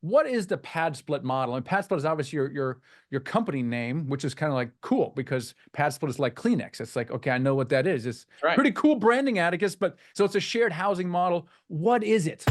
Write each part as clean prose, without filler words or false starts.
what is the PadSplit model? And PadSplit is obviously your company name, which is kind of like cool because PadSplit is like Kleenex. It's like, okay, I know what that is. It's That's right. pretty cool branding, Atticus, but so it's a shared housing model. What is it?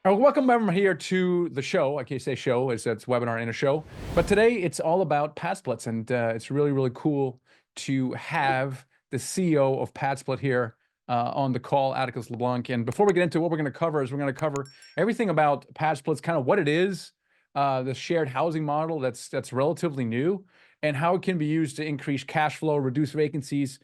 Welcome everyone here to the show. I can't say show, it's webinar and a show. But today it's all about PadSplits, and it's really, really cool to have the CEO of PadSplit here on the call, Atticus LeBlanc. And before we get into what we're going to cover, we're going to cover everything about PadSplits, kind of what it is, the shared housing model that's relatively new, and how it can be used to increase cash flow, reduce vacancies,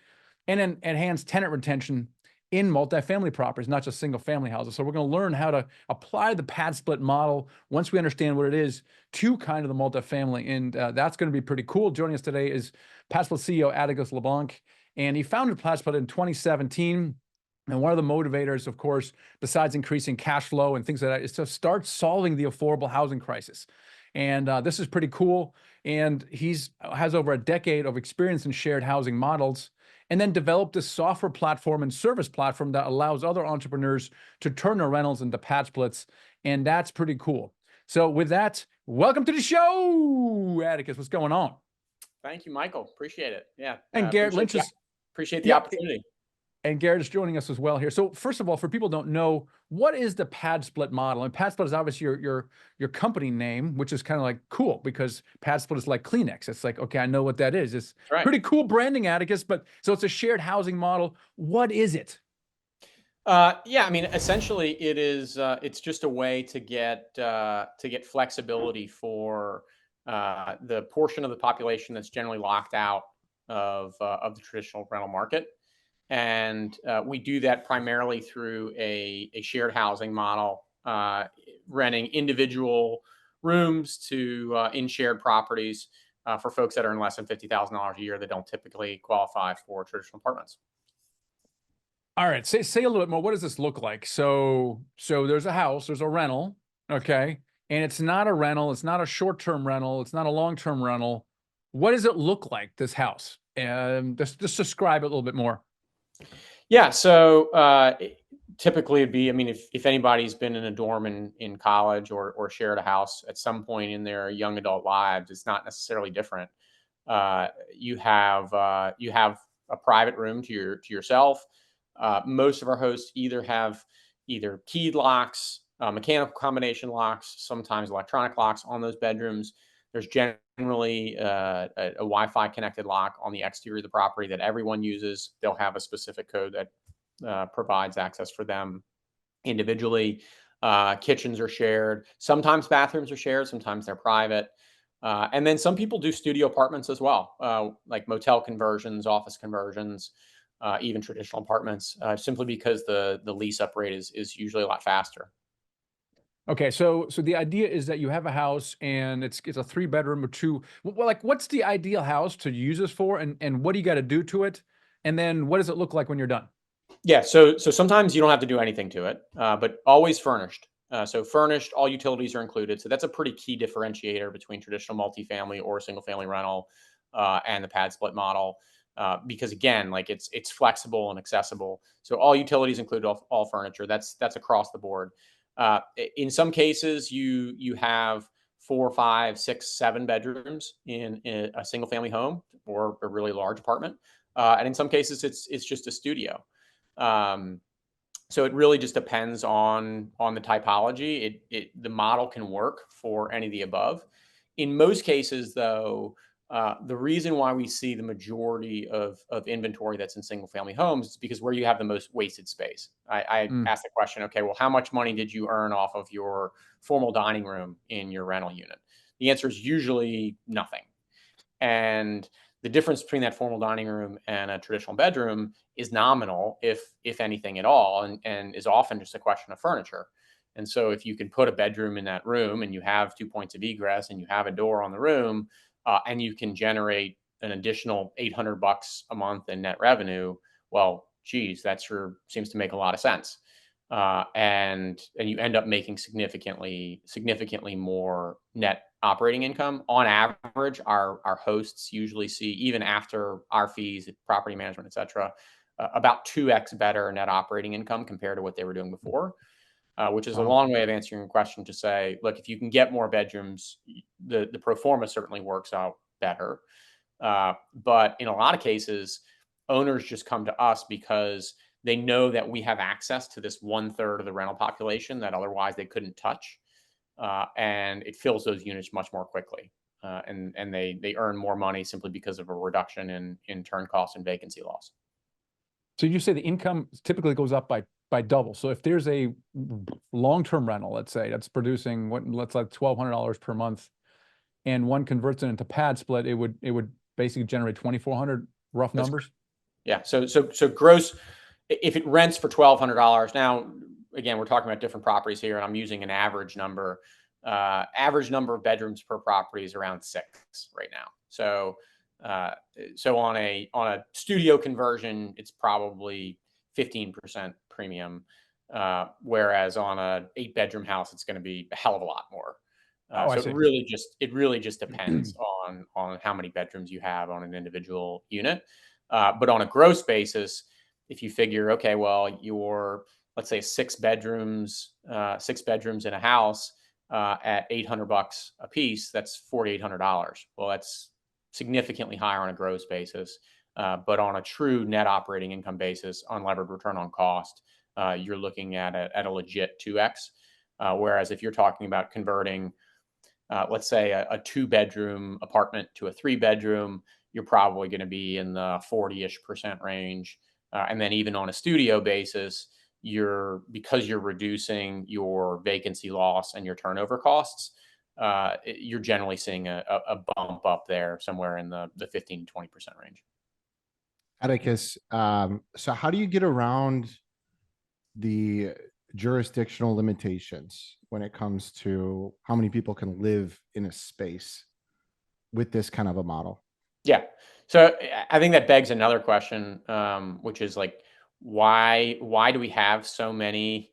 and then enhance tenant retention in multifamily properties, not just single family houses. So we're going to learn how to apply the PadSplit model once we understand what it is to kind of the multifamily. And that's going to be pretty cool. Joining us today is PadSplit CEO Atticus LeBlanc, and he founded PadSplit in 2017. And one of the motivators, of course, besides increasing cash flow and things like that, is to start solving the affordable housing crisis. And this is pretty cool. And has over a decade of experience in shared housing models, and then developed this software platform and service platform that allows other entrepreneurs to turn their rentals into PadSplits. And that's pretty cool. So with that, welcome to the show, Atticus. What's going on? Thank you, Michael. Appreciate it. Yeah. And Garrett Lynch is, appreciate the yeah, opportunity. and Garrett is joining us as well here. So first of all, for people who don't know, what is the PadSplit model? And PadSplit is obviously your company name, which is kind of like cool because PadSplit is like Kleenex. It's like, okay, I know what that is. It's That's right. pretty cool branding, Atticus, but so it's a shared housing model. What is it? Yeah, I mean, essentially, it is. It's just a way to get flexibility for the portion of the population that's generally locked out of the traditional rental market, and we do that primarily through a shared housing model, renting individual rooms to in shared properties for folks that earn less than $50,000 a year that don't typically qualify for traditional apartments. All right, say a little bit more. What does this look like? So there's a house, there's a rental, okay, and it's not a rental, it's not a short-term rental, it's not a long-term rental. What does it look like, this house? Just describe it a little bit more. Yeah. So typically it'd be, I mean, if anybody's been in a dorm in college or shared a house at some point in their young adult lives, it's not necessarily different. You have a private room to yourself. Most of our hosts have either keyed locks, mechanical combination locks, sometimes electronic locks on those bedrooms. There's generally a Wi-Fi connected lock on the exterior of the property that everyone uses. They'll have a specific code that provides access for them individually. Kitchens are shared. Sometimes bathrooms are shared. Sometimes they're private. And then some people do studio apartments as well, like motel conversions, office conversions, even traditional apartments, simply because the lease up rate is usually a lot faster. Okay, so the idea is that you have a house and it's a 3 bedroom or two. Well, like, what's the ideal house to use this for, and what do you got to do to it, and then what does it look like when you're done? Yeah, so sometimes you don't have to do anything to it, but always furnished. So furnished, all utilities are included. So that's a pretty key differentiator between traditional multifamily or single family rental and the pad split model. Because again, like it's flexible and accessible. So all utilities include all furniture. That's across the board. In some cases, you have 4, 5, 6, 7 bedrooms in a single family home or a really large apartment, and in some cases, it's just a studio. Um, so it really just depends on the typology. The model can work for any of the above. In most cases, though, the reason why we see the majority of inventory that's in single family homes is because where you have the most wasted space. I Mm. asked the question, okay, well, how much money did you earn off of your formal dining room in your rental unit? The answer is usually nothing. And the difference between that formal dining room and a traditional bedroom is nominal, if anything at all, and is often just a question of furniture. And so if you can put a bedroom in that room and you have 2 points of egress and you have a door on the room, and you can generate an additional $800 a month in net revenue, well, geez, that sure seems to make a lot of sense. And you end up making significantly more net operating income. On average, our hosts usually see, even after our fees, property management, et cetera, about 2x better net operating income compared to what they were doing before, which is a Wow. long way of answering your question to say, look, if you can get more bedrooms, the pro forma certainly works out better. But in a lot of cases, owners just come to us because they know that we have access to this 1/3 of the rental population that otherwise they couldn't touch. And it fills those units much more quickly. And they earn more money simply because of a reduction in turn costs and vacancy loss. So you say the income typically goes up by double. So if there's a long-term rental, let's say that's producing let's like $1,200 per month, and one converts it into PadSplit, it would basically generate 2,400 rough That's numbers. Yeah. So gross, if it rents for $1,200 now, again, we're talking about different properties here, and I'm using an average number. Average number of bedrooms per property is around 6 right now. So on a studio conversion, it's probably 15% premium, whereas on a 8-bedroom house, it's going to be a hell of a lot more. Oh, I So see. it really just depends on how many bedrooms you have on an individual unit. But on a gross basis, if you figure, okay, well, let's say 6 bedrooms in a house at $800 a piece, that's $4,800. Well, that's significantly higher on a gross basis. But on a true net operating income basis, unlevered return on cost, you're looking at a legit 2x. Whereas if you're talking about converting, let's say a 2-bedroom apartment to a 3-bedroom, you're probably going to be in the 40-ish% range. And then even on a studio basis, because you're reducing your vacancy loss and your turnover costs, you're generally seeing a bump up there somewhere in the 15 to 20% range. Atticus, so how do you get around the jurisdictional limitations when it comes to how many people can live in a space with this kind of a model? Yeah. So I think that begs another question, which is like, why do we have so many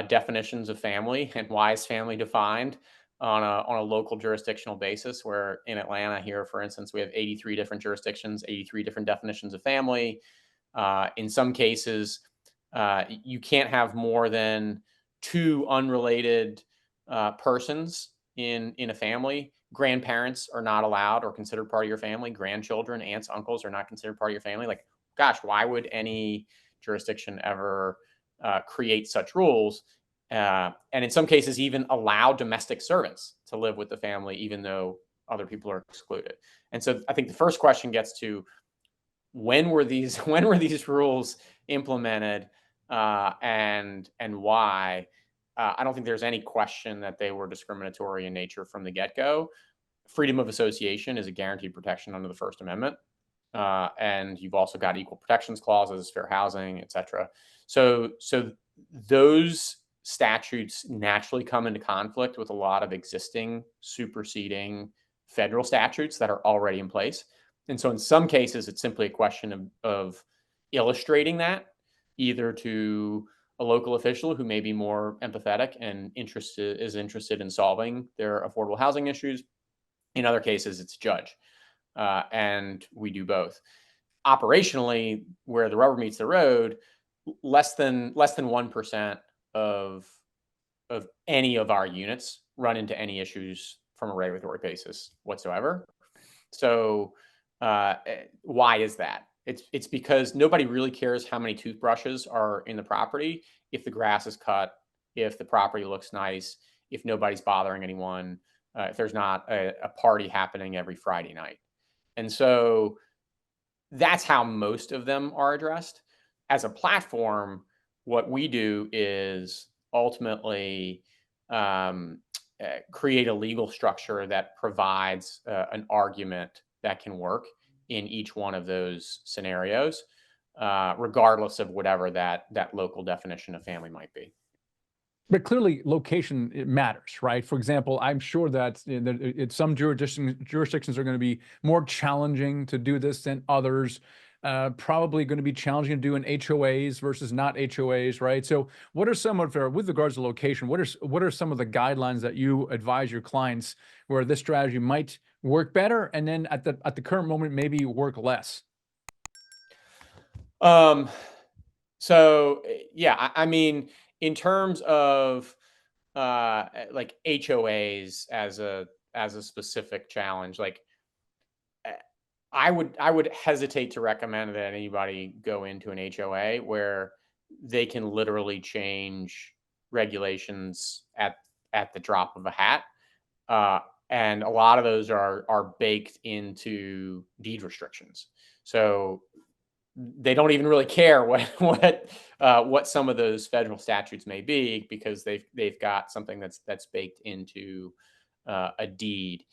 definitions of family, and why is family defined on a local jurisdictional basis? Where in Atlanta here, for instance, we have 83 different jurisdictions, 83 different definitions of family. In some cases, you can't have more than 2 unrelated persons in a family. Grandparents are not allowed or considered part of your family. Grandchildren, aunts, uncles are not considered part of your family. Like, gosh, why would any jurisdiction ever create such rules? And in some cases, even allow domestic servants to live with the family, even though other people are excluded. And so I think the first question gets to, when were these rules implemented, and why? I don't think there's any question that they were discriminatory in nature from the get-go. Freedom of association is a guaranteed protection under the First Amendment. And you've also got equal protections clauses, fair housing, et cetera. So those statutes naturally come into conflict with a lot of existing superseding federal statutes that are already in place. And so in some cases, it's simply a question of illustrating that, either to a local official who may be more empathetic and is interested in solving their affordable housing issues. In other cases, it's a judge. And we do both. Operationally, where the rubber meets the road, less than 1% of any of our units run into any issues from a regulatory basis whatsoever. So why is that? It's because nobody really cares how many toothbrushes are in the property if the grass is cut, if the property looks nice, if nobody's bothering anyone, if there's not a party happening every Friday night. And so that's how most of them are addressed. As a platform, what we do is ultimately create a legal structure that provides an argument that can work in each one of those scenarios, regardless of whatever that local definition of family might be. But clearly, location, it matters, right? For example, I'm sure that some jurisdictions are going to be more challenging to do this than others. Probably going to be challenging to do in HOAs versus not HOAs, right? So, what are some of, with regards to location, what are some of the guidelines that you advise your clients where this strategy might work better, and then at the current moment maybe work less? So yeah, I mean, in terms of like HOAs as a specific challenge, like uh, I would hesitate to recommend that anybody go into an HOA where they can literally change regulations at the drop of a hat. Uh, and a lot of those are baked into deed restrictions. So they don't even really care what some of those federal statutes may be, because they've got something that's baked into a deed.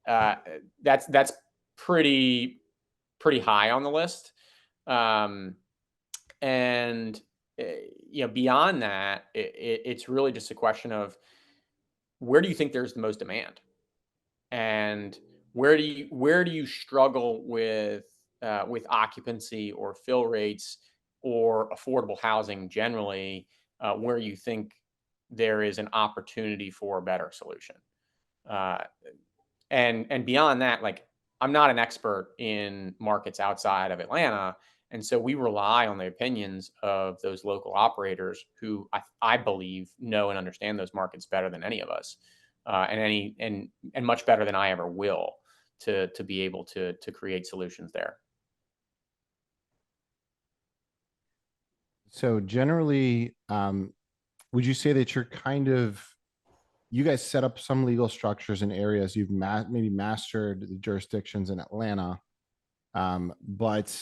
Uh, that's pretty high on the list. Um, and beyond that, it's really just a question of where do you think there's the most demand, and where do you struggle with occupancy or fill rates or affordable housing generally, where you think there is an opportunity for a better solution. Uh, and beyond that, like, I'm not an expert in markets outside of Atlanta, and so we rely on the opinions of those local operators who I believe know and understand those markets better than any of us, and much better than I ever will, to be able to create solutions there. So generally, would you say that you guys set up some legal structures in areas you've maybe mastered the jurisdictions in Atlanta, but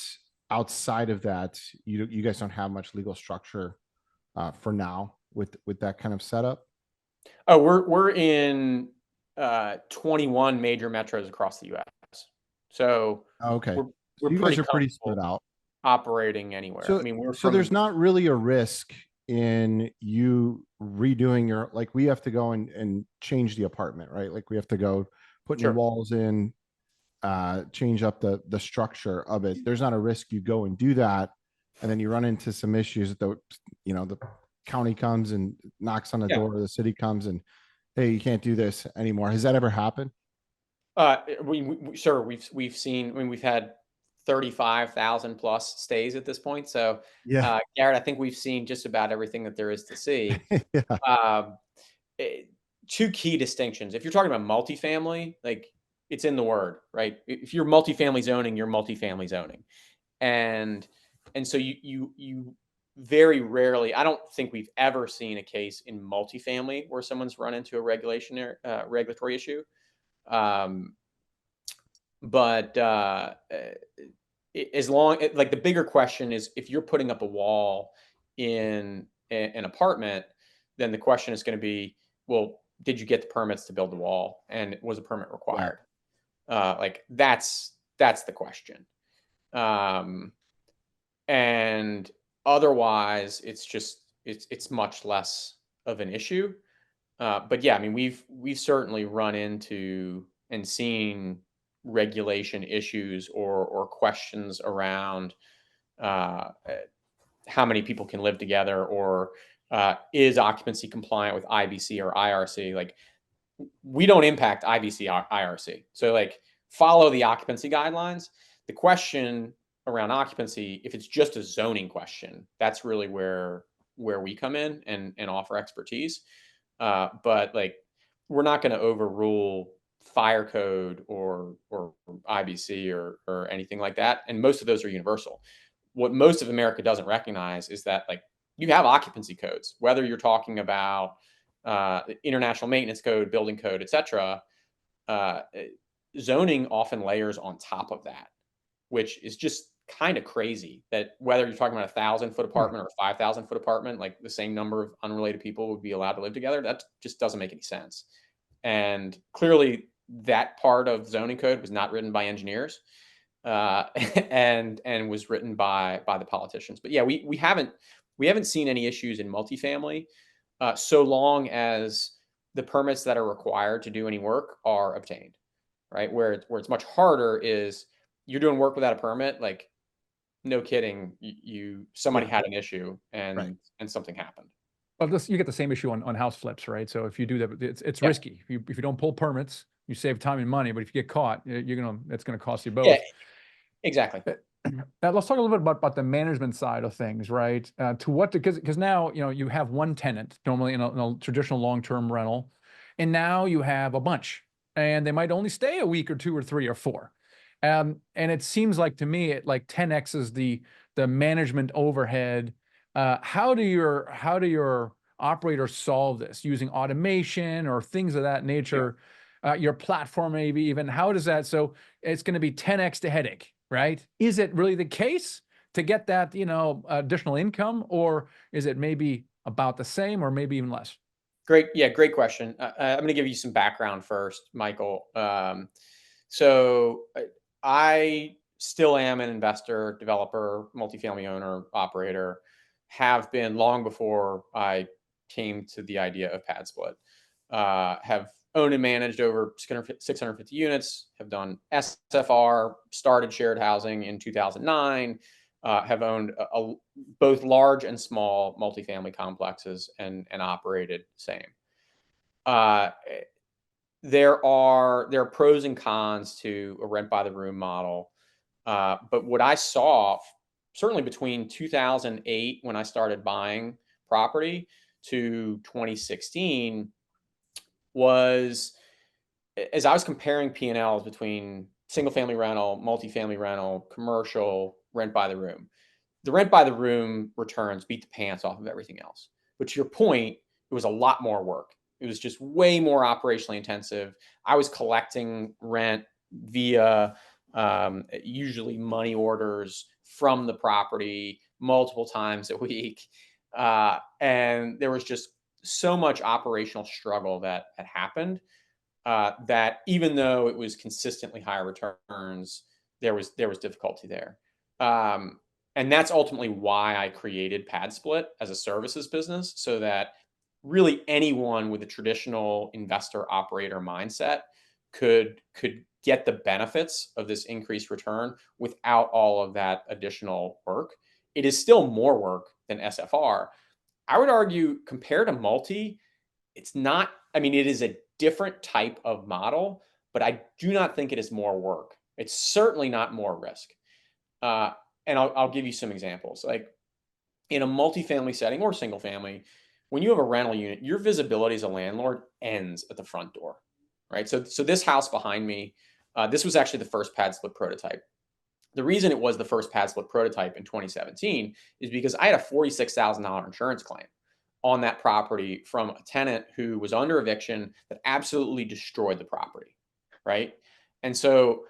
outside of that, you guys don't have much legal structure for now with that kind of setup? Oh, we're in 21 major metros across the U.S. So Okay, we're so we're you guys pretty are pretty spread comfortable out. operating anywhere. I So, mean, we're so from there's the not really a risk in you redoing like we have to go and change the apartment, right? Like we have to go put new Sure. walls in, change up the structure of it. There's not a risk you go and do that, and then you run into some issues that the county comes and knocks on the Yeah. door, or the city comes and, hey, you can't do this anymore. Has that ever happened? Sure. We've seen. I mean, we've had 35,000 plus stays at this point. So, Yeah. Garrett, I think we've seen just about everything that there is to see. Yeah. Um, eh, Two key distinctions. If you're talking about multifamily, like, it's in the word, right? If you're multifamily zoning, you're multifamily zoning, and so you very rarely. I don't think we've ever seen a case in multifamily where someone's run into a regulatory issue. Um, but as long, like, the bigger question is, if you're putting up a wall in an apartment, then the question is going to be, well, did you get the permits to build the wall, and was a permit Yeah. required? Like, that's the question. Um, and otherwise, it's much less of an issue. But yeah, I mean, we've certainly run into and seen regulation issues or questions around uh, how many people can live together, or is occupancy compliant with IBC or IRC. Like, we don't impact IBC or IRC, so, like, follow the occupancy guidelines. The question around occupancy, if it's just a zoning question, that's really where we come in and offer expertise. But, like, we're not going to overrule fire code or IBC or anything like that. And most of those are universal. What most of America doesn't recognize is that, like, you have occupancy codes, whether you're talking about international maintenance code, building code, etc. Uh, Zoning often layers on top of that, which is just kind of crazy, that whether you're talking about 1,000-foot Hmm. apartment or 5,000-foot apartment, like, the same number of unrelated people would be allowed to live together. That just doesn't make any sense. And clearly, that part of zoning code was not written by engineers, uh, and was written by the politicians. But yeah, we haven't seen any issues in multifamily, so long as the permits that are required to do any work are obtained. Right, where it's much harder is, you're doing work without a permit. Like, no kidding, somebody Yeah. had an issue, Right. and something happened. Well, you get the same issue on house flips, right? So if you do that, it's Yeah, risky. If you don't pull permits, you save time and money, but if you get caught, it's gonna cost you yeah, both. exactly. Now let's talk a little bit about the management side of things, right? To what, because now, you have one tenant normally in a traditional long-term rental, and now you have a bunch, and they might only stay a week or two or three or four. And it seems like to me, it like 10x is the management overhead. How do your operators solve this using automation or things of that nature? Your platform, maybe even, how does that, so it's going to be 10x the headache, right? Is it really the case to get that, additional income, or is it maybe about the same or maybe even less? Great. Yeah, great question. I'm going to give you some background first, Michael. So I still am an investor, developer, multifamily owner, operator, have been long before I came to the idea of PadSplit. Have owned and managed over 650 units, have done SFR, started shared housing in 2009, have owned both large and small multifamily complexes and operated same. Uh, there are pros and cons to a rent by the room model. But what I saw, certainly between 2008, when I started buying property, to 2016, was as I was comparing P&Ls between single family rental, multifamily rental, commercial, rent by the room. The rent by the room returns beat the pants off of everything else. But to your point, it was a lot more work. It was just way more operationally intensive. I was collecting rent via usually money orders from the property multiple times a week. And there was just so much operational struggle that had happened, that even though it was consistently higher returns, there was difficulty there. And that's ultimately why I created PadSplit as a services business, so that really anyone with a traditional investor operator mindset could get the benefits of this increased return without all of that additional work. It is still more work than SFR. I would argue, compared to multi, it's not, I mean, it is a different type of model, but I do not think it is more work. It's certainly not more risk. And I'll give you some examples. Like in a multifamily setting or single family, when you have a rental unit, your visibility as a landlord ends at the front door, right? So this house behind me, this was actually the first PadSplit prototype. The reason it was the first PadSplit prototype in 2017 is because I had a $46,000 insurance claim on that property from a tenant who was under eviction that absolutely destroyed the property, right? And so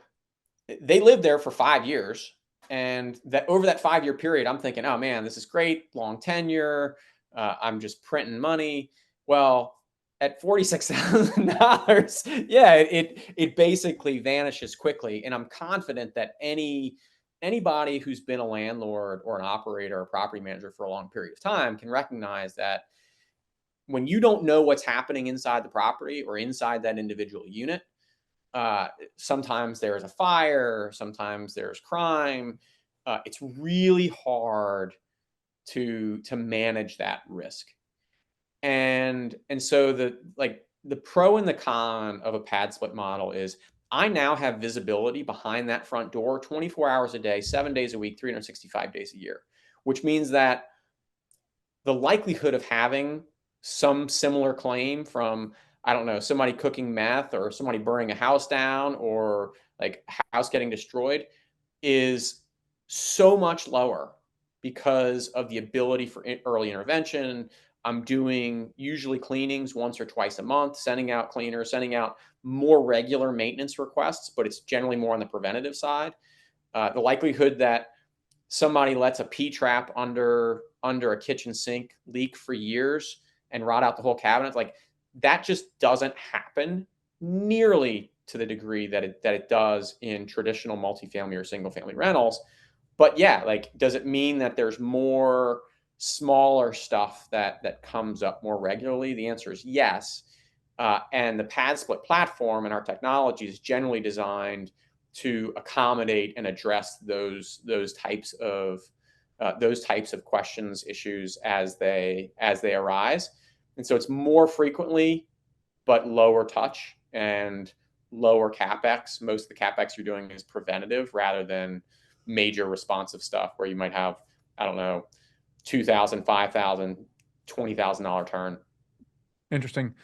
they lived there for 5 years, and that over that 5-year period, I'm thinking, oh man, this is great, long tenure. I'm just printing money. Well, at $46,000, yeah, it basically vanishes quickly. And I'm confident that anybody who's been a landlord or an operator or property manager for a long period of time can recognize that when you don't know what's happening inside the property or inside that individual unit, sometimes there's a fire, sometimes there's crime. It's really hard to manage that risk. And so the pro and the con of a PadSplit model is I now have visibility behind that front door 24 hours a day, 7 days a week, 365 days a year, which means that the likelihood of having some similar claim from, I don't know, somebody cooking meth or somebody burning a house down or like a house getting destroyed is so much lower because of the ability for early intervention. I'm doing usually cleanings once or twice a month, sending out cleaners, sending out more regular maintenance requests, but it's generally more on the preventative side. The likelihood that somebody lets a P trap under a kitchen sink leak for years and rot out the whole cabinet, like that just doesn't happen nearly to the degree that it does in traditional multifamily or single family rentals. But yeah, like, does it mean that there's more smaller stuff that comes up more regularly? The answer is yes. And the PadSplit platform and our technology is generally designed to accommodate and address those types of questions, issues as they arise. And so it's more frequently, but lower touch and lower capex. Most of the capex you're doing is preventative rather than major responsive stuff where you might have, I don't know, $2,000, $5,000, $20,000 turn. Interesting.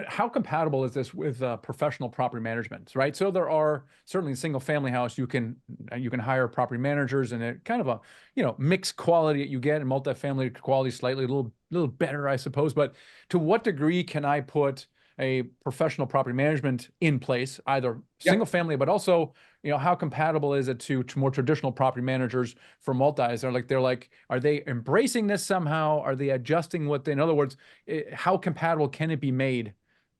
How compatible is this with professional property management, right? So there are certainly in single family house, you can hire property managers, and it kind of a, mixed quality that you get. In multifamily, quality slightly a little better, I suppose. But to what degree can I put a professional property management in place, either single family, but also, how compatible is it to more traditional property managers for multis? Are they embracing this somehow? Are they adjusting in other words, how compatible can it be made?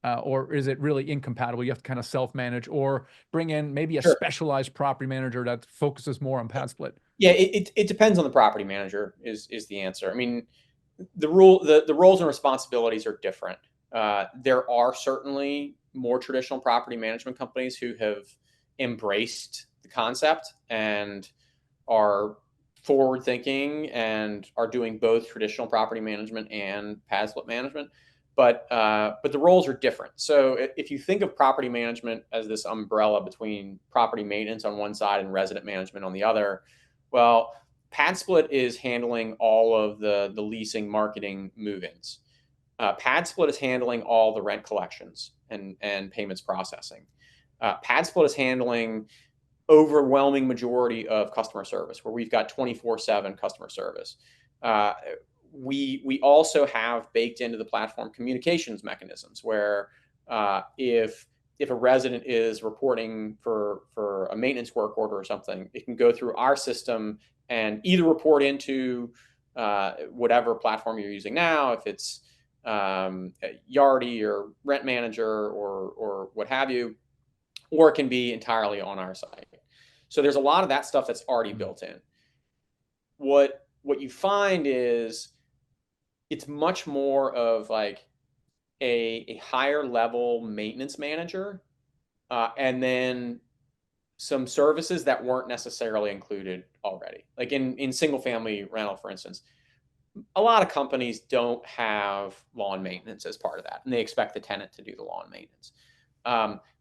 Or is it really incompatible? You have to kind of self-manage or bring in maybe a specialized property manager that focuses more on PadSplit. Yeah, it depends on the property manager is the answer. I mean, the roles and responsibilities are different. There are certainly more traditional property management companies who have embraced the concept and are forward thinking and are doing both traditional property management and PadSplit management. But the roles are different. So if you think of property management as this umbrella between property maintenance on one side and resident management on the other, well, PadSplit is handling all of the leasing, marketing, move-ins. PadSplit is handling all the rent collections and payments processing. PadSplit is handling overwhelming majority of customer service, where we've got 24/7 customer service. We also have baked into the platform communications mechanisms where if a resident is reporting for a maintenance work order or something, it can go through our system and either report into whatever platform you're using now, if it's Yardi or Rent Manager or what have you, or it can be entirely on our site. So there's a lot of that stuff that's already built in. What you find is it's much more of like a higher level maintenance manager, and then some services that weren't necessarily included already. Like in single family rental, for instance, a lot of companies don't have lawn maintenance as part of that, and they expect the tenant to do the lawn maintenance.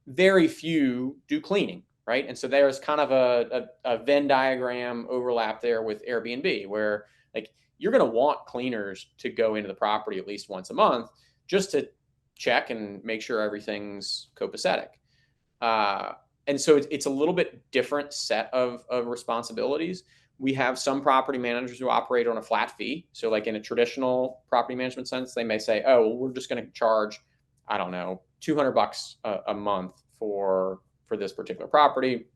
Very few do cleaning, right? And so there's kind of a Venn diagram overlap there with Airbnb, where like you're going to want cleaners to go into the property at least once a month just to check and make sure everything's copacetic. And so it's a little bit different set of responsibilities. We have some property managers who operate on a flat fee. So like in a traditional property management sense, they may say, oh, well, we're just going to charge, I don't know, $200 a month for this particular property.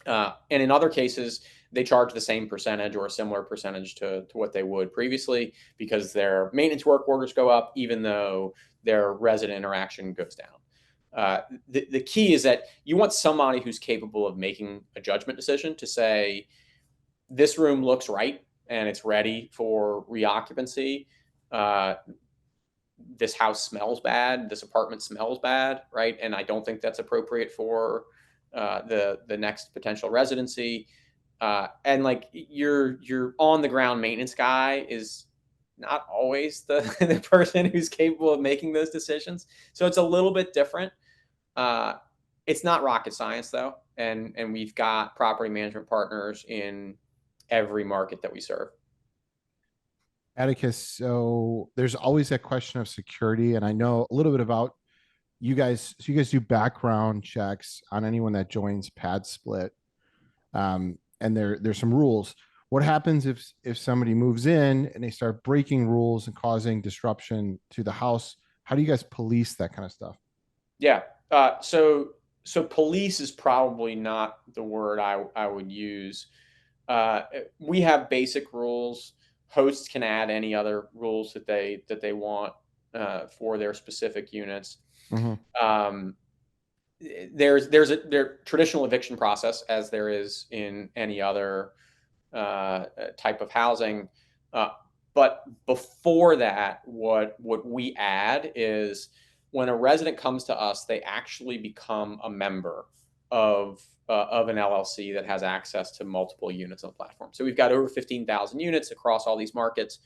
And in other cases, they charge the same percentage or a similar percentage to what they would previously, because their maintenance work orders go up, even though their resident interaction goes down. The key is that you want somebody who's capable of making a judgment decision to say, this room looks right and it's ready for reoccupancy. This house smells bad. This apartment smells bad, right? And I don't think that's appropriate for the next potential residency. And like your on the ground maintenance guy is not always the person who's capable of making those decisions. So it's a little bit different. It's not rocket science though. And we've got property management partners in every market that we serve. Atticus, so there's always that question of security, and I know a little bit about you guys. So you guys do background checks on anyone that joins PadSplit, and there's some rules. What happens if somebody moves in and they start breaking rules and causing disruption to the house? How do you guys police that kind of stuff? Yeah. So police is probably not the word I would use. We have basic rules. Hosts can add any other rules that they want for their specific units. Mm-hmm. There's a traditional eviction process, as there is in any other type of housing. But before that, what we add is when a resident comes to us, they actually become a member of an LLC that has access to multiple units on the platform. So we've got over 15,000 units across all these markets.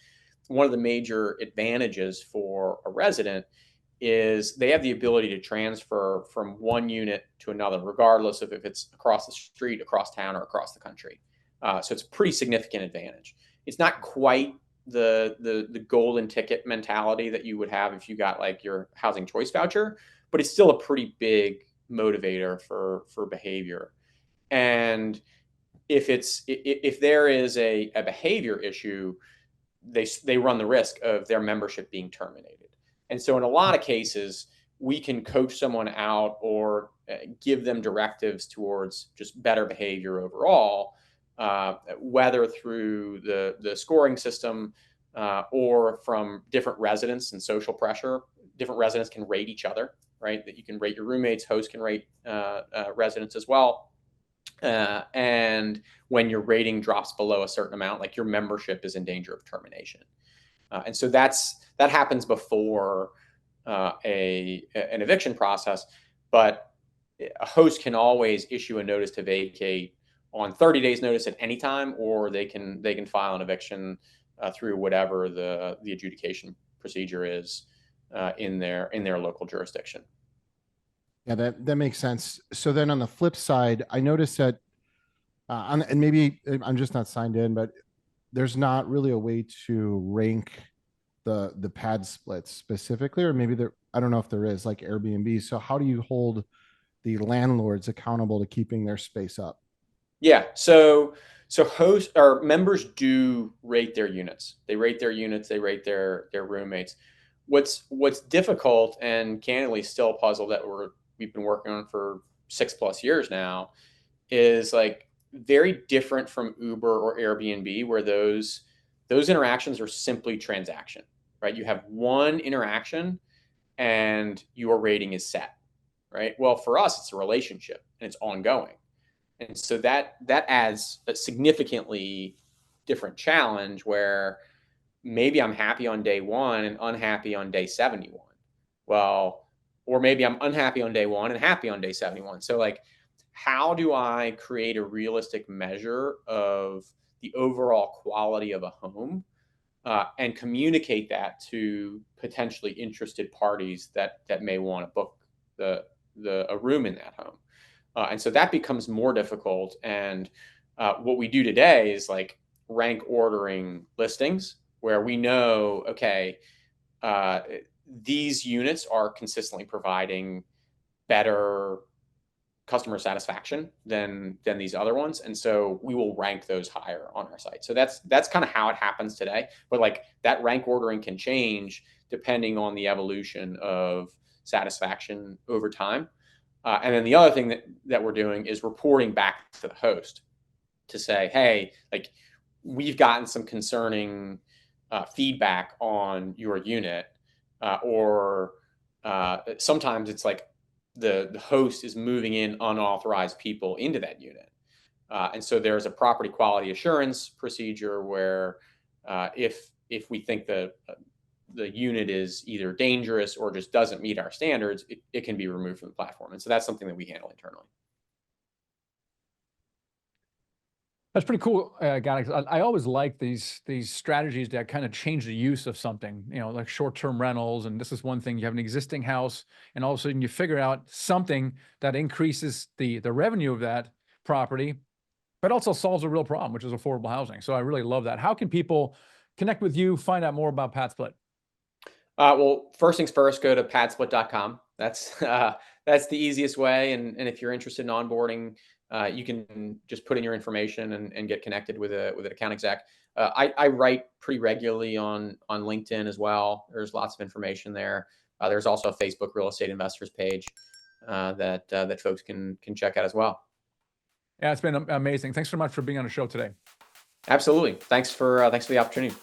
One of the major advantages for a resident is they have the ability to transfer from one unit to another, regardless of if it's across the street, across town, or across the country. So it's a pretty significant advantage. It's not quite the golden ticket mentality that you would have if you got like your housing choice voucher, but it's still a pretty big motivator for behavior. And if there is a behavior issue, they run the risk of their membership being terminated. And so in a lot of cases, we can coach someone out or give them directives towards just better behavior overall, whether through the scoring system or from different residents and social pressure. Different residents can rate each other, right? That you can rate your roommates, hosts can rate residents as well. And when your rating drops below a certain amount, like your membership is in danger of termination. And so that happens before an eviction process, but a host can always issue a notice to vacate on 30 days notice at any time, or they can file an eviction through whatever the adjudication procedure is in their local jurisdiction. Yeah, that makes sense. So then on the flip side, I noticed that, and maybe I'm just not signed in, but there's not really a way to rank the pad splits specifically, or maybe there, I don't know if there is, like Airbnb. So how do you hold the landlords accountable to keeping their space up? Yeah, so hosts or members do rate their units. They rate their units, they rate their roommates. What's difficult and candidly still a puzzle that we've been working on for 6+ years now is like very different from Uber or Airbnb, where those interactions are simply transaction, right? You have one interaction and your rating is set, right? Well, for us, it's a relationship and it's ongoing. And so that adds a significantly different challenge where maybe I'm happy on day 1 and unhappy on day 71. Well, or maybe I'm unhappy on day 1 and happy on day 71. So like, how do I create a realistic measure of the overall quality of a home and communicate that to potentially interested parties that may want to book a room in that home? And so that becomes more difficult. And what we do today is like rank ordering listings where we know, okay, these units are consistently providing better customer satisfaction than these other ones, and so we will rank those higher on our site. So that's kind of how it happens today. But like that rank ordering can change depending on the evolution of satisfaction over time. And then the other thing that we're doing is reporting back to the host to say, hey, like we've gotten some concerning feedback on your unit, or sometimes it's like the host is moving in unauthorized people into that unit. And so there's a property quality assurance procedure where if we think the unit is either dangerous or just doesn't meet our standards, it can be removed from the platform. And so that's something that we handle internally. That's pretty cool, guys. I always like these strategies that kind of change the use of something, like short-term rentals. And this is one thing: you have an existing house, and all of a sudden you figure out something that increases the revenue of that property, but also solves a real problem, which is affordable housing. So I really love that. How can people connect with you, find out more about PadSplit? Well, first things first, go to PadSplit.com. That's the easiest way. And if you're interested in onboarding, you can just put in your information and get connected with an account exec. I write pretty regularly on LinkedIn as well. There's lots of information there. There's also a Facebook real estate investors page that folks can check out as well. Yeah, it's been amazing. Thanks so much for being on the show today. Absolutely. Thanks for the opportunity.